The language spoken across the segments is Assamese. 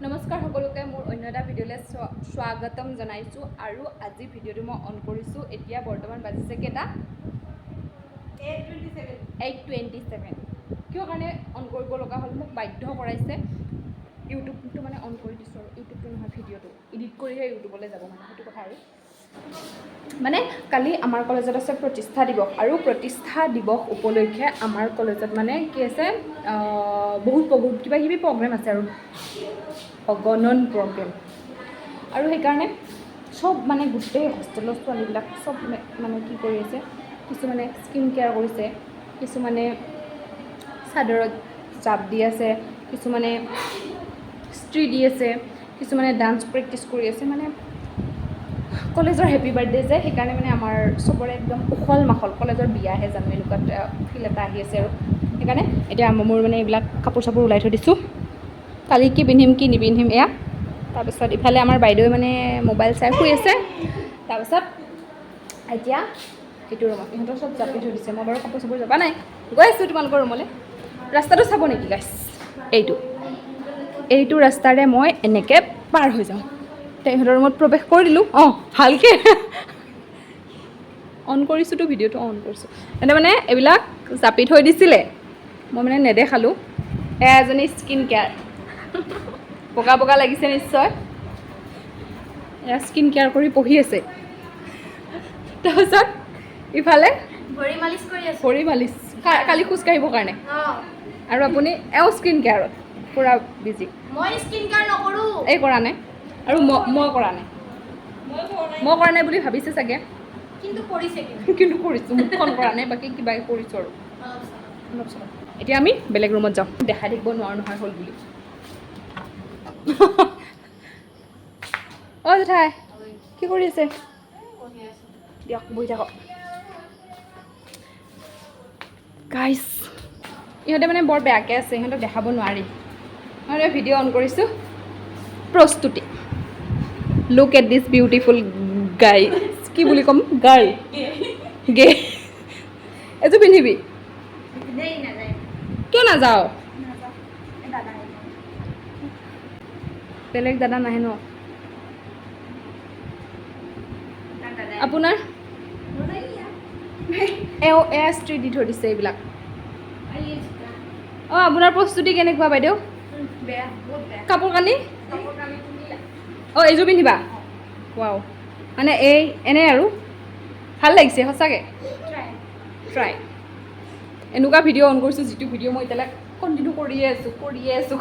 নমস্কাৰ সকলোকে মোৰ অন্য এটা ভিডিঅ'লৈ স্বাগতম জনাইছোঁ আৰু আজি ভিডিঅ'টো মই অন কৰিছোঁ। এতিয়া বৰ্তমান বাজিছে কেইটা 8:27 কিয় কাৰণে অন কৰিব লগা হ'ল, মোক বাধ্য কৰাইছে। ইউটিউবটো মানে অন কৰি দিছোঁ আৰু ইউটিউবটো নহয় ভিডিঅ'টো এডিট কৰিহে ইউটিউবলৈ যাব মানে সেইটো কথা। আৰু মানে কালি আমাৰ কলেজত আছে প্ৰতিষ্ঠা দিৱস আৰু প্ৰতিষ্ঠা দিৱস উপলক্ষে আমাৰ কলেজত মানে কি আছে বহুত কিবা কিবি প্ৰগ্ৰেম আছে আৰু অগণন প্ৰগ্ৰেম। আৰু সেইকাৰণে চব মানে গোটেই হোষ্টেলৰ ছোৱালীবিলাক চব মানে কি কৰি আছে, কিছুমানে স্কিন কেয়াৰ কৰিছে, কিছুমানে চাদৰত জাপ দি আছে, কিছুমানে ইস্ত্ৰি দি আছে, কিছুমানে ডান্স প্ৰেক্টিচ কৰি আছে। মানে কলেজৰ হেপী বাৰ্থডে যে সেইকাৰণে মানে আমাৰ চবৰে একদম উখল মাখল, কলেজৰ বিয়াহে জানো এনেকুৱা ফিল এটা আহি আছে। আৰু সেইকাৰণে এতিয়া মোৰ মানে এইবিলাক কাপোৰ চাপোৰ ওলাই থৈ দিছোঁ, কালি কি পিন্ধিম কি নিপিন্ধিম এয়া। তাৰপিছত ইফালে আমাৰ বাইদেৱে মানে মোবাইল চাই শুই আছে। তাৰপিছত এতিয়া এইটো ৰুমত ইহঁতৰ চব জাপি থৈ দিছে। মই বাৰু কাপোৰ চাপোৰ জপা নাই, গৈ আছোঁ তোমালোকৰ ৰুমলৈ। ৰাস্তাটো চাব নেকি গাইছ? এইটো ৰাস্তাৰে মই এনেকৈ পাৰ হৈ যাওঁ। ইহঁতৰ ৰুমত প্ৰৱেশ কৰি দিলোঁ। ভালকৈ অন কৰিছোঁতো, ভিডিঅ'টো অন কৰিছোঁ। এনে মানে এইবিলাক জাপি থৈ দিছিলে, মই মানে নেদেখালোঁ। এয়া এজনী স্কিন কেয়াৰ, বগা বগা লাগিছে নিশ্চয়। এয়া স্কিন কেয়াৰ কৰি পঢ়ি আছে। তাৰপিছত ইফালে ভৰি মালিচ কৰি আছে। ভৰি মালিচ কালি খোজ কাঢ়িবৰ কাৰণে। আৰু আপুনি স্কিন কেয়াৰত পূৰা বিজি। মই স্কিন কেয়াৰ নকৰোঁ। এই কৰা নাই আৰু মই কৰা নাই, মই কৰা নাই বুলি ভাবিছে চাগে, কিন্তু কৰিছে কিন্তু কৰিছোঁ। মুখখন কৰা নাই, বাকী কিবা কৰিছোঁ আৰু অলপ চলপ। এতিয়া আমি বেলেগ ৰুমত যাওঁ, দেখাই থাকিব নোৱাৰোঁ নহয় হ'ল বুলি। জেঠাই কি কৰি আছে? দিয়ক বহি থাকক। গাইছ ইহঁতে মানে বৰ বেয়াকৈ আছে, ইহঁতক দেখাব নোৱাৰি। মই ভিডিঅ' অন কৰিছোঁ। প্ৰস্তুতি, লুক এট দিছ বিউটিফুল গাই, কি বুলি ক'ম, গাৰ্ল গে। এযোৰ পিন্ধিবি? কিয় নাযাওঁ? বেলেগ দাদা নাহে ন আপোনাৰ? এয়া ইস্ত্ৰি দি থৈ দিছে এইবিলাক। আপোনাৰ প্ৰস্তুতি কেনেকুৱা বাইদেউ? বেয়া, বহুত বেয়া। কাপোৰ কানি এইযোৰ পিন্ধিবা? ৱাও, মানে এনে আৰু ভাল লাগিছে সঁচাকৈ। ট্ৰাই এনেকুৱা ভিডিঅ' অন কৰিছোঁ, যিটো ভিডিঅ' মই এতিয়ালৈ কণ্টিনিউ কৰিয়ে আছোঁ।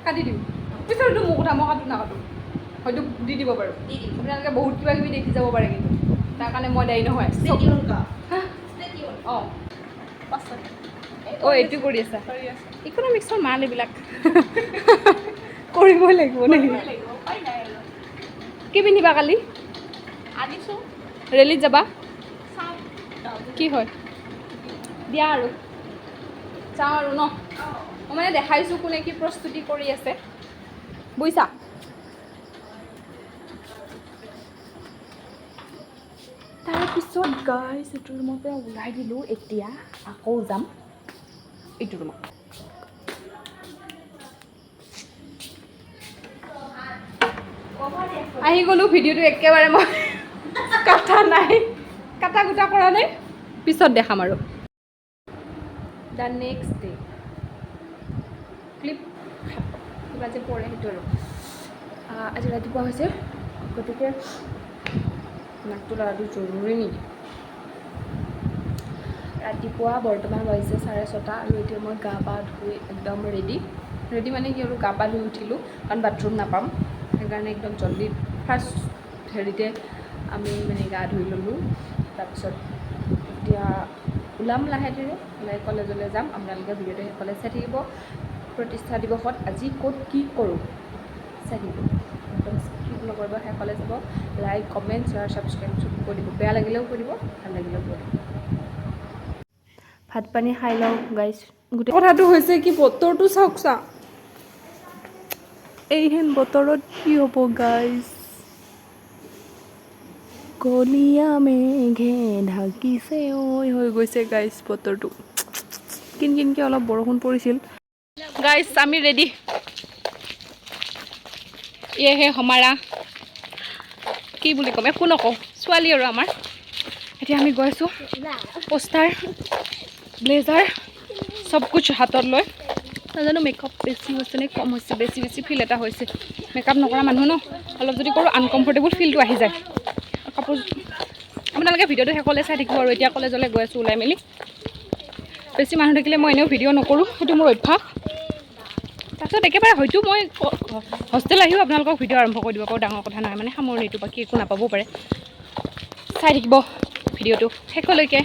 কাটি দিওঁ পিছত এইটো মোৰ কথা, মই কাটো নাকাটো হয়তো দি দিব পাৰোঁ। আপোনালোকে বহুত কিবা কিবি দেখি যাব পাৰে, কিন্তু তাৰ কাৰণে মই দায়ী নহয়। এইটো কৰি আছা ইকনমিক্সৰ মাল, এইবিলাক কৰিবই লাগিব নেকি? কি পিন্ধিবা কালি? আনিছোঁ, ৰেলীত যাবা? কি হয় দিয়া আৰু চাওঁ আৰু ন। মই মানে দেখাইছোঁ কোনে কি প্ৰস্তুতি কৰি আছে, বুজিছা? তাৰপিছত গাইছ এইটো ৰুমৰ পৰা ওলাই দিলোঁ। এতিয়া আকৌ যাম এইটো ৰুমত। আহি গ'লোঁ। ভিডিঅ'টো একেবাৰে মই কাটা নাই, কাটা কুটা কৰা নাই, পিছত দেখাম আৰু। দ্য নেক্সট ডে ক্লিপ কিবা যে পৰে সেইটো আৰু। আজি ৰাতিপুৱা হৈছে, গতিকে নাকটো লগাটো জৰুৰী নেকি? ৰাতিপুৱা বৰ্তমান বাজিছে 6:30 আৰু এতিয়া মই গা পা ধুই একদম ৰেডি মানে কি আৰু গা পা ধুই উঠিলোঁ, কাৰণ বাথৰুম নাপাম। সেইকাৰণে একদম জল্দি ফাৰ্ষ্ট হেৰিতে আমি মানে গা ধুই ল'লোঁ। তাৰপিছত এতিয়া ওলাম লাহে ধীৰে, ওলাই কলেজলৈ যাম। আপোনালোকে ভিডিঅ'টো সেইফালে চাই থাকিব। প্ৰতিষ্ঠা দিৱসত আজি ক'ত কি কৰোঁ চাই থাকিব, একদম স্কিপ নকৰিব। সেইফালে যাব, লাইক কমেণ্ট শ্বেয়াৰ ছাবস্ক্ৰাইব চব কৰি দিব। বেয়া লাগিলেও কৰি দিব, ভাল লাগিলেও কৰি দিব। ভাত পানী খাই লওঁ গাইছ। গোটেই কথাটো হৈছে কি, বতৰটো চাওকচা, এইহেন বতৰত কি হ'ব গাইছ? কলীয়া মেঘে ঢাকিছে হৈ গৈছে গাইছ বতৰটো। কিনকিনকৈ অলপ বৰষুণ পৰিছিল। গাইছ আমি ৰেডি, এহে হমাৰা কি বুলি ক'ম একো নকওঁ ছোৱালী আৰু আমাৰ এতিয়া আমি গৈ আছোঁ পোষ্টাৰ ব্লেজাৰ চব কুছ হাতত লৈ নাজানো মেকআপ বেছি হৈছে নে কম হৈছে বেছি ফিল এটা হৈছে মেকআপ নকৰা মানুহ ন অলপ যদি কৰোঁ আনকমফৰ্টেবল ফিলটো আহি যায় কাপোৰ আপোনালোকে ভিডিঅ'টো শেষলৈ চাই থাকিব আৰু এতিয়া কলেজলৈ গৈ আছোঁ ওলাই মেলি বেছি মানুহ থাকিলে মই এনেও ভিডিঅ' নকৰোঁ সেইটো মোৰ অভ্যাস তাৰপিছত একেবাৰে হয়তো মই হোষ্টেল আহিও আপোনালোকক ভিডিঅ' আৰম্ভ কৰি দিব পাৰোঁ ডাঙৰ কথা নহয় মানে সামৰণিটো বাকী একো নাপাবও পাৰে চাই থাকিব ভিডিঅ'টো শেষলৈকে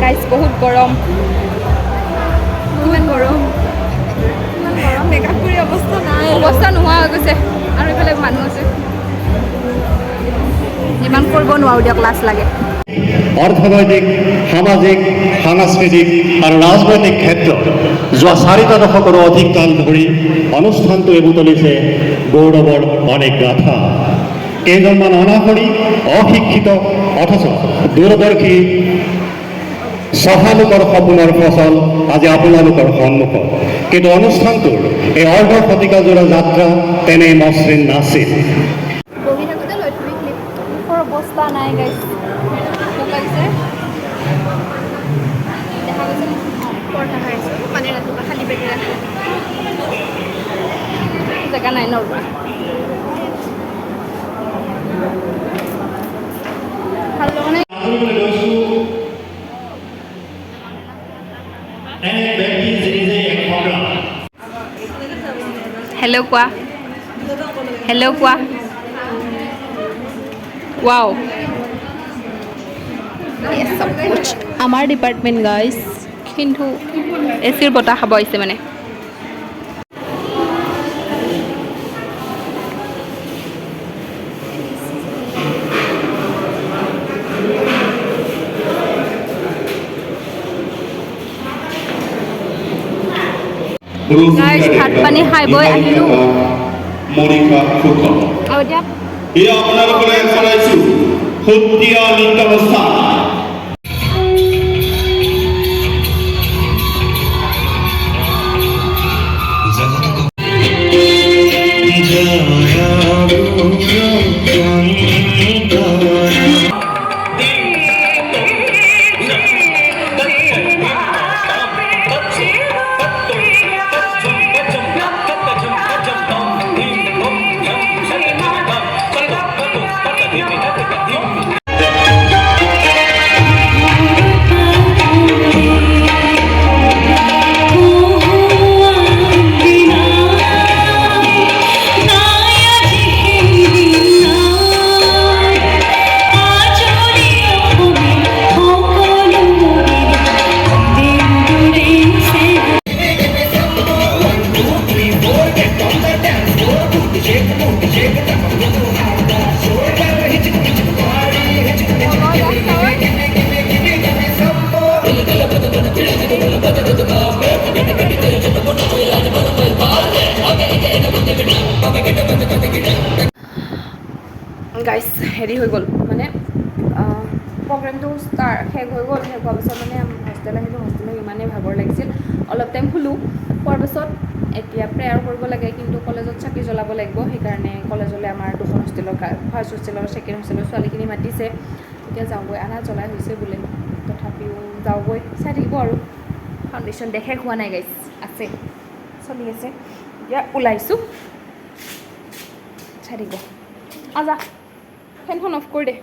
গাইজ বহুত গৰম ইমান গৰম মেকআপ কৰি অৱস্থা নোহোৱা হৈ গৈছে আৰু এইফালে মানুহ আছে যিমান কৰিব নোৱাৰোঁ দিয়ক লাজ লাগে অৰ্থনৈতিক সামাজিক সাংস্কৃতিক আৰু ৰাজনৈতিক ক্ষেত্ৰত যোৱা 4টা দশকৰো অধিক কাল ধৰি অনুষ্ঠানটোৱে বুটলিছে গৌৰৱৰ অনেক গাথা কেইজনমান অনাহৰি অশিক্ষিত অথচ দূৰদৰ্শী সহালোকৰ সপোনৰ ফচল আজি আপোনালোকৰ সন্মুখত কিন্তু অনুষ্ঠানটোৰ এই অৰ্ধ শতিকাজোৰা যাত্ৰা তেনে মসৃণ নাছিল বহি থাকোঁতে লৈ তুমি ক্লিপ মুখৰ অৱস্থা নাই গাইজ মোক লাগিছে দেখা গৈছে পৰঠা খাই আছোঁ মানে ৰাতিপুৱা খালী পেটে ৰাখোঁ জেগা নাই নৰবা ভাল লগা নাই হেল্ল' কোৱা হেল্ল' কোৱা ৱাও আমাৰ ডিপাৰ্টমেণ্ট গাইজ কিন্তু এচিৰ বতাহ খাব আহিছে মানে গাইজ ভাত পানী খাই বৈ আহিলোঁ মনিকা ফুকন আৰু এতিয়া এয়া আপোনালোকলৈ চলাইছোঁ সত্ৰীয়া নৃত্যানুষ্ঠান গাইজ হেৰি হৈ গ'ল মানে প্ৰগ্ৰেমটো শেষ হৈ গ'ল শেষ হোৱাৰ পিছত মানে হোষ্টেল আহিলোঁ হোষ্টেলত ইমানেই ভাগৰ লাগিছিল অলপ টাইম শুলোঁ খোৱাৰ পিছত এতিয়া প্ৰেয়াৰ কৰিব লাগে কিন্তু কলেজত চাকি জ্বলাব লাগিব সেইকাৰণে কলেজলৈ আমাৰ দুখন হোষ্টেলৰ ফাৰ্ষ্ট হোষ্টেল আৰু ছেকেণ্ড হোষ্টেলৰ ছোৱালীখিনি মাতিছে এতিয়া যাওঁগৈ আধা জ্বলাই হৈছে বোলে তথাপিও যাওঁগৈ চাই থাকিব আৰু ফাউণ্ডেশ্যন দেখাই হোৱা নাই গাইজ আছে চলি আছে এতিয়া ওলাইছোঁ চাই থাকিব আজা ফেনখন অফ কৰি দে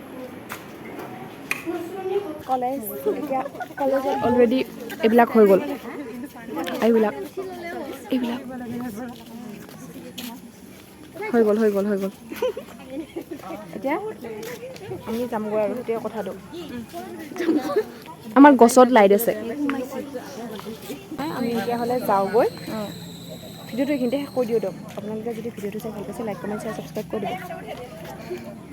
কলেজ এতিয়া কলেজত অলৰেডি এইবিলাক হৈ গ'ল এইবিলাক হৈ গ'ল এতিয়া আমি যামগৈ আৰু সেইটোৱে কথাটো আমাৰ গছত লাইট আছে আমি তেতিয়াহ'লে যাওঁগৈ ভিডিঅ'টো এইখিনিতে শেষ কৰি দিওঁ দিয়ক আপোনালোকে যদি ভিডিঅ'টো চাই ভাল পাইছে লাইক কমেণ্ট শ্বেয়াৰ ছাবস্ক্ৰাইব কৰি দিব